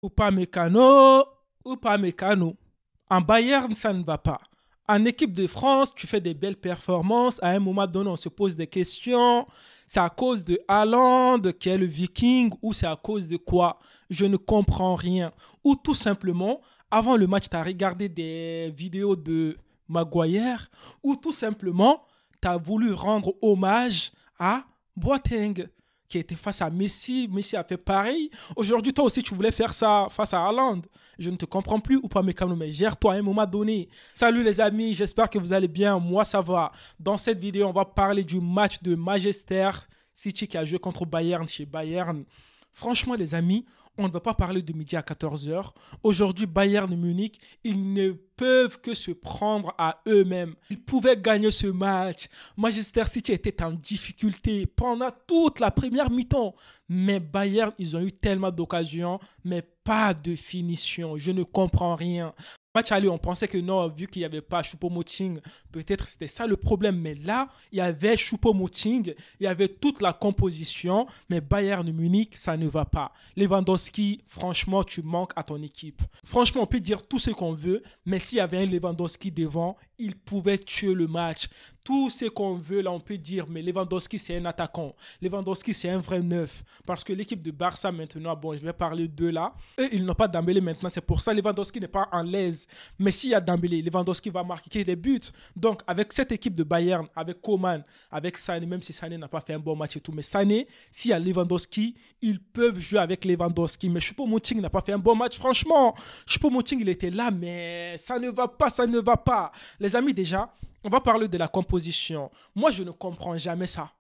Upamecano, Upamecano. En Bayern, ça ne va pas. En équipe de France, tu fais des belles performances. À un moment donné, on se pose des questions. C'est à cause de Haaland, qui est le Viking, ou c'est à cause de quoi? Je ne comprends rien. Ou tout simplement, avant le match, tu as regardé des vidéos de Maguire, ou tout simplement, tu as voulu rendre hommage à Boateng, qui était face à Messi. Messi a fait pareil. Aujourd'hui, toi aussi, tu voulais faire ça face à Haaland. Je ne te comprends plus ou pas, Mécano, mais gère-toi à un moment donné. Salut les amis, j'espère que vous allez bien. Moi, ça va. Dans cette vidéo, on va parler du match de Manchester City qui a joué contre Bayern chez Bayern. Franchement, les amis, on ne va pas parler de midi à 14 h. Aujourd'hui, Bayern Munich, ils ne peuvent que se prendre à eux-mêmes. Ils pouvaient gagner ce match. Manchester City était en difficulté pendant toute la première mi-temps. Mais Bayern, ils ont eu tellement d'occasions, mais pas de finition. Je ne comprends rien. Match aller, on pensait que non, vu qu'il n'y avait pas Choupo-Moting, peut-être c'était ça le problème. Mais là, il y avait Choupo-Moting, il y avait toute la composition, mais Bayern Munich, ça ne va pas. Lewandowski, franchement, tu manques à ton équipe. Franchement, on peut dire tout ce qu'on veut, mais s'il y avait un Lewandowski devant, il pouvait tuer le match. Tout ce qu'on veut, là, on peut dire, mais Lewandowski, c'est un attaquant. Lewandowski, c'est un vrai neuf. Parce que l'équipe de Barça, maintenant, bon, je vais parler d'eux là. Eux, ils n'ont pas Dembélé maintenant. C'est pour ça que Lewandowski n'est pas en l'aise. Mais s'il y a Dembélé, Lewandowski va marquer des buts. Donc, avec cette équipe de Bayern, avec Coman, avec Sané, même si Sané n'a pas fait un bon match et tout, mais Sané, s'il y a Lewandowski, ils peuvent jouer avec Lewandowski. Mais Choupo-Moting n'a pas fait un bon match, franchement. Choupo-Moting, il était là, mais ça ne va pas, ça ne va pas. Les amis, déjà, on va parler de la composition. Moi, je ne comprends jamais ça.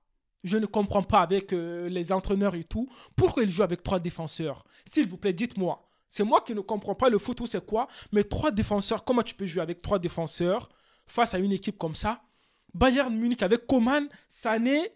Je ne comprends pas avec les entraîneurs et tout. Pourquoi ils jouent avec 3 défenseurs? S'il vous plaît, dites-moi. C'est moi qui ne comprends pas le foot ou c'est quoi. Mais 3 défenseurs, comment tu peux jouer avec 3 défenseurs face à une équipe comme ça? Bayern Munich avec Coman, Sané.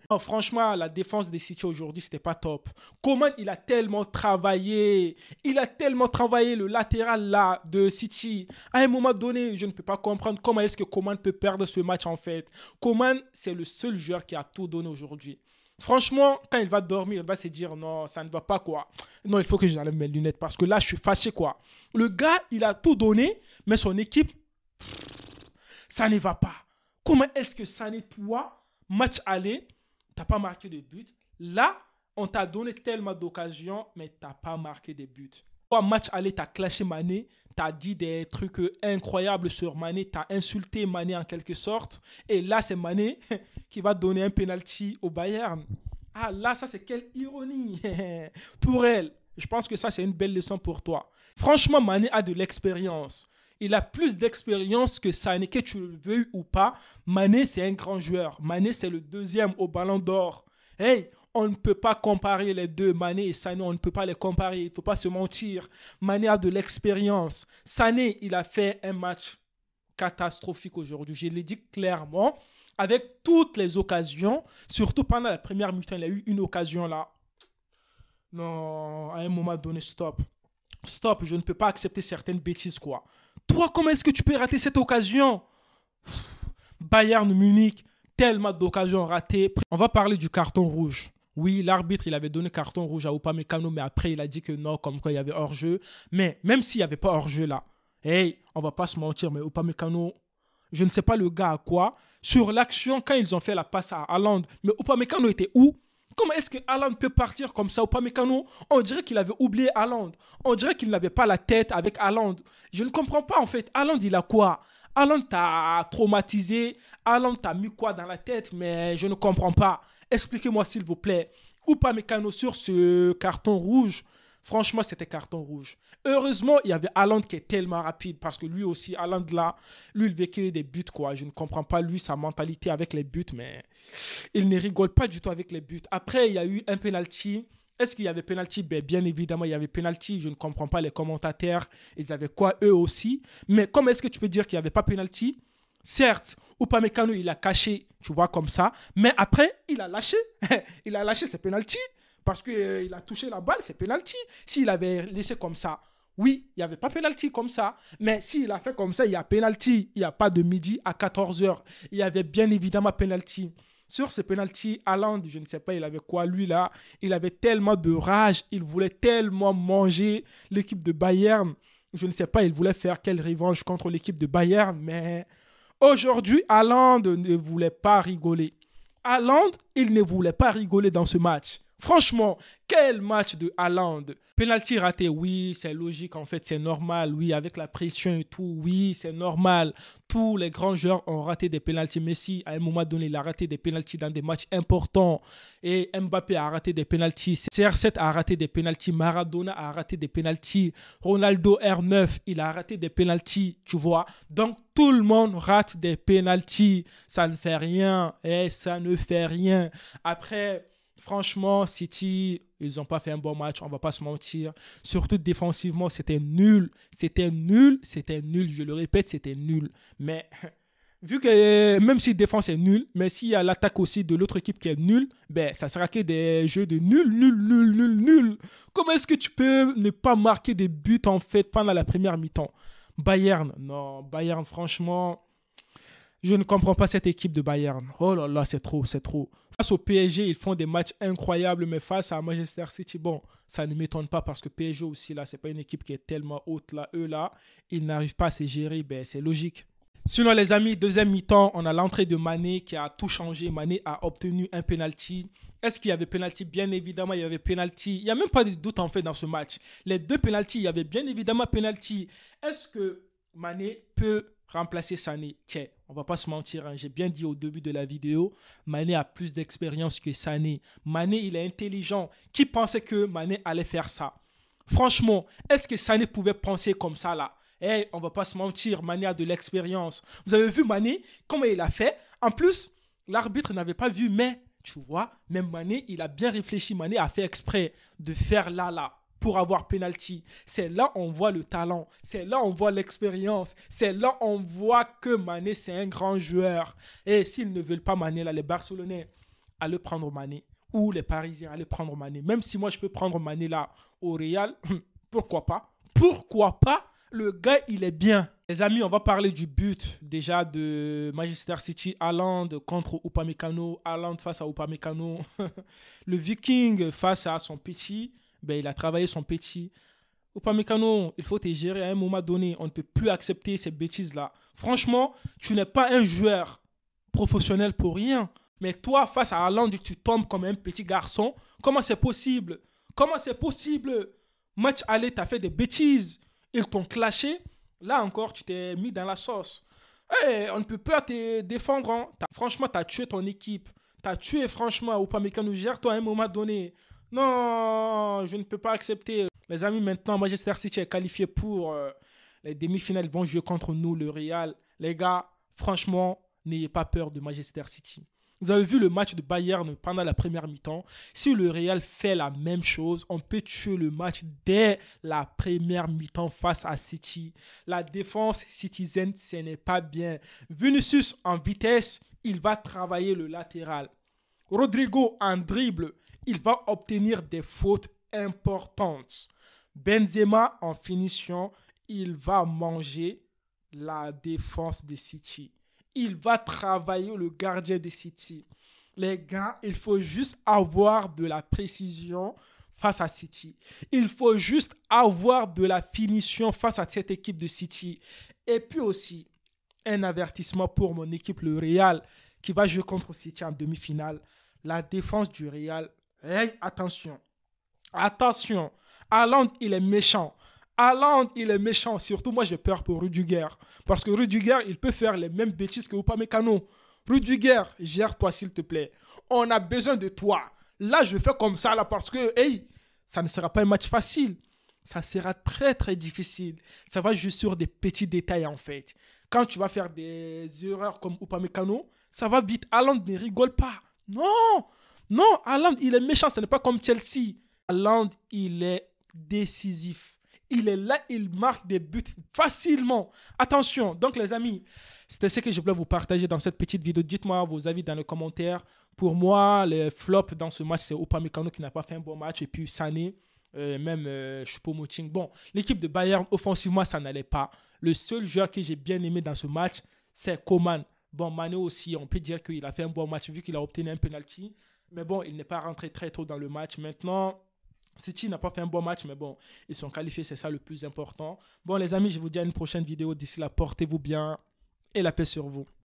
Non, franchement, la défense des City aujourd'hui, c'était pas top. Coman, il a tellement travaillé. Il a tellement travaillé le latéral là de City. À un moment donné, je ne peux pas comprendre comment est-ce que Coman peut perdre ce match en fait. Coman, c'est le seul joueur qui a tout donné aujourd'hui. Franchement, quand il va dormir, il va se dire non, ça ne va pas quoi. Non, il faut que j'enlève mes lunettes parce que là, je suis fâché quoi. Le gars, il a tout donné, mais son équipe, ça ne va pas. Comment est-ce que Sané, toi, match aller, t'as pas marqué de but? Là, on t'a donné tellement d'occasions, mais t'as pas marqué de buts. Toi, match aller, t'as clashé Mané, t'as dit des trucs incroyables sur Mané, t'as insulté Mané en quelque sorte. Et là, c'est Mané qui va donner un penalty au Bayern. Ah là, ça c'est quelle ironie pour elle. Je pense que ça, c'est une belle leçon pour toi. Franchement, Mané a de l'expérience. Il a plus d'expérience que Sané, que tu le veuilles ou pas. Mané, c'est un grand joueur. Mané, c'est le deuxième au Ballon d'Or. Hey, on ne peut pas comparer les deux, Mané et Sané, on ne peut pas les comparer. Il ne faut pas se mentir. Mané a de l'expérience. Sané, il a fait un match catastrophique aujourd'hui. Je l'ai dit clairement. Avec toutes les occasions, surtout pendant la première mi-temps, il a eu une occasion là. Non, à un moment donné, stop. Stop, je ne peux pas accepter certaines bêtises, quoi. Toi, comment est-ce que tu peux rater cette occasion? Bayern Munich, tellement d'occasions ratées. On va parler du carton rouge. Oui, l'arbitre, il avait donné carton rouge à Upamecano, mais après, il a dit que non, comme quoi il y avait hors-jeu. Mais même s'il n'y avait pas hors-jeu là, hey, on va pas se mentir, mais Upamecano, je ne sais pas le gars à quoi. Sur l'action, quand ils ont fait la passe à Haaland, mais Upamecano était où? Comment est-ce que Haaland peut partir comme ça? Upamecano, on dirait qu'il avait oublié Haaland. On dirait qu'il n'avait pas la tête avec Haaland. Je ne comprends pas en fait. Haaland, il a quoi? Haaland t'a traumatisé. Haaland t'a mis quoi dans la tête? Mais je ne comprends pas. Expliquez-moi s'il vous plaît. Upamecano sur ce carton rouge. Franchement, c'était carton rouge. Heureusement, il y avait Haaland qui est tellement rapide parce que lui aussi, Haaland là, lui, il vécu des buts quoi. Je ne comprends pas lui, sa mentalité avec les buts, mais il ne rigole pas du tout avec les buts. Après, il y a eu un penalty. Est-ce qu'il y avait penalty? Ben, bien évidemment, il y avait penalty. Je ne comprends pas les commentateurs. Ils avaient quoi eux aussi? Mais comment est-ce que tu peux dire qu'il n'y avait pas penalty? Certes, Upamecano, il a caché, tu vois, comme ça. Mais après, il a lâché. Il a lâché ses penalty. Parce qu'il a touché la balle, c'est penalty. S'il avait laissé comme ça, oui, il n'y avait pas penalty comme ça. Mais s'il a fait comme ça, il y a penalty. Il n'y a pas de midi à 14 h. Il y avait bien évidemment penalty. Sur ce penalty, Haaland, je ne sais pas, il avait quoi lui là. Il avait tellement de rage, il voulait tellement manger l'équipe de Bayern. Je ne sais pas, il voulait faire quelle revanche contre l'équipe de Bayern, mais aujourd'hui, Haaland ne voulait pas rigoler. Haaland, il ne voulait pas rigoler dans ce match. Franchement, quel match de Haaland. Penalty raté, oui, c'est logique, en fait, c'est normal. Oui, avec la pression et tout, oui, c'est normal. Tous les grands joueurs ont raté des penaltys. Messi, à un moment donné, il a raté des penaltys dans des matchs importants. Et Mbappé a raté des penaltys. CR7 a raté des penaltys. Maradona a raté des penaltys. Ronaldo R9, il a raté des penaltys, tu vois. Donc, tout le monde rate des penaltys. Ça ne fait rien. Et ça ne fait rien. Après... Franchement, City, ils n'ont pas fait un bon match, on ne va pas se mentir. Surtout défensivement, c'était nul. C'était nul, c'était nul. Je le répète, c'était nul. Mais vu que même si la défense est nulle, mais s'il y a l'attaque aussi de l'autre équipe qui est nulle, ben, ça sera que des jeux de nul, nul, nul, nul, nul. Comment est-ce que tu peux ne pas marquer des buts en fait pendant la première mi-temps? Bayern, non, Bayern, franchement... Je ne comprends pas cette équipe de Bayern. Oh là là, c'est trop, c'est trop. Face au PSG, ils font des matchs incroyables, mais face à Manchester City, bon, ça ne m'étonne pas parce que PSG aussi, là, c'est pas une équipe qui est tellement haute, là. Eux, là, ils n'arrivent pas à se gérer, ben, c'est logique. Sinon, les amis, deuxième mi-temps, on a l'entrée de Mané qui a tout changé. Mané a obtenu un penalty. Est-ce qu'il y avait penalty? Bien évidemment, il y avait penalty. Il n'y a même pas de doute, en fait, dans ce match. Les deux penaltys, il y avait bien évidemment penalty. Est-ce que Mané peut remplacer Sané? Tiens, on va pas se mentir, hein. J'ai bien dit au début de la vidéo, Mané a plus d'expérience que Sané. Mané, il est intelligent. Qui pensait que Mané allait faire ça? Franchement, est-ce que Sané pouvait penser comme ça là? Hey, on va pas se mentir, Mané a de l'expérience. Vous avez vu Mané, comment il a fait? En plus, l'arbitre n'avait pas vu, mais tu vois, même Mané, il a bien réfléchi. Mané a fait exprès de faire là pour avoir penalty. C'est là on voit le talent, c'est là on voit l'expérience, c'est là on voit que Mané c'est un grand joueur. Et s'ils ne veulent pas Mané, là, les Barcelonais, allez prendre Mané. Ou les Parisiens, allez prendre Mané. Même si moi je peux prendre Mané là au Real, pourquoi pas? Pourquoi pas? Le gars, il est bien. Les amis, on va parler du but déjà de Manchester City. Haaland contre Upamecano. Haaland face à Upamecano. Le Viking face à son petit. Ben, il a travaillé son petit. Upamecano, il faut te gérer à un moment donné. On ne peut plus accepter ces bêtises-là. Franchement, tu n'es pas un joueur professionnel pour rien. Mais toi, face à Haaland, tu tombes comme un petit garçon. Comment c'est possible? Comment c'est possible? Match aller, tu as fait des bêtises. Ils t'ont clashé. Là encore, tu t'es mis dans la sauce. Hey, on ne peut pas te défendre. Hein. Franchement, tu as tué ton équipe. Tu as tué, franchement, Upamecano. Gère-toi à un moment donné. Non, je ne peux pas accepter. Les amis, maintenant, Manchester City est qualifié pour les demi-finales. Ils vont jouer contre nous, le Real. Les gars, franchement, n'ayez pas peur de Manchester City. Vous avez vu le match de Bayern pendant la première mi-temps. Si le Real fait la même chose, on peut tuer le match dès la première mi-temps face à City. La défense citizen, ce n'est pas bien. Vinicius en vitesse, il va travailler le latéral. Rodrigo en dribble, il va obtenir des fautes importantes. Benzema en finition, il va manger la défense de City. Il va travailler le gardien de City. Les gars, il faut juste avoir de la précision face à City. Il faut juste avoir de la finition face à cette équipe de City. Et puis aussi, un avertissement pour mon équipe, le Real, qui va jouer contre City en demi-finale. La défense du Real, hey, attention. Attention. Haaland, il est méchant. Haaland, il est méchant. Surtout, moi, j'ai peur pour Rudiger. Parce que Rudiger, il peut faire les mêmes bêtises que Upamecano. Rudiger, gère-toi, s'il te plaît. On a besoin de toi. Là, je fais comme ça, là, parce que, hey, ça ne sera pas un match facile. Ça sera très, très difficile. Ça va jouer sur des petits détails, en fait. Quand tu vas faire des erreurs comme Upamecano, ça va vite. Haaland ne rigole pas. Non, non, Haaland, il est méchant. Ce n'est pas comme Chelsea. Haaland, il est décisif. Il est là, il marque des buts facilement. Attention, donc les amis, c'était ce que je voulais vous partager dans cette petite vidéo. Dites-moi vos avis dans les commentaires. Pour moi, le flop dans ce match, c'est Upamecano qui n'a pas fait un bon match. Et puis Sané, même Choupo-Moting. Bon, l'équipe de Bayern, offensivement, ça n'allait pas. Le seul joueur que j'ai bien aimé dans ce match, c'est Coman. Bon, Mané aussi, on peut dire qu'il a fait un bon match vu qu'il a obtenu un penalty. Mais bon, il n'est pas rentré très tôt dans le match. Maintenant, City n'a pas fait un bon match, mais bon, ils sont qualifiés, c'est ça le plus important. Bon, les amis, je vous dis à une prochaine vidéo. D'ici là, portez-vous bien et la paix sur vous.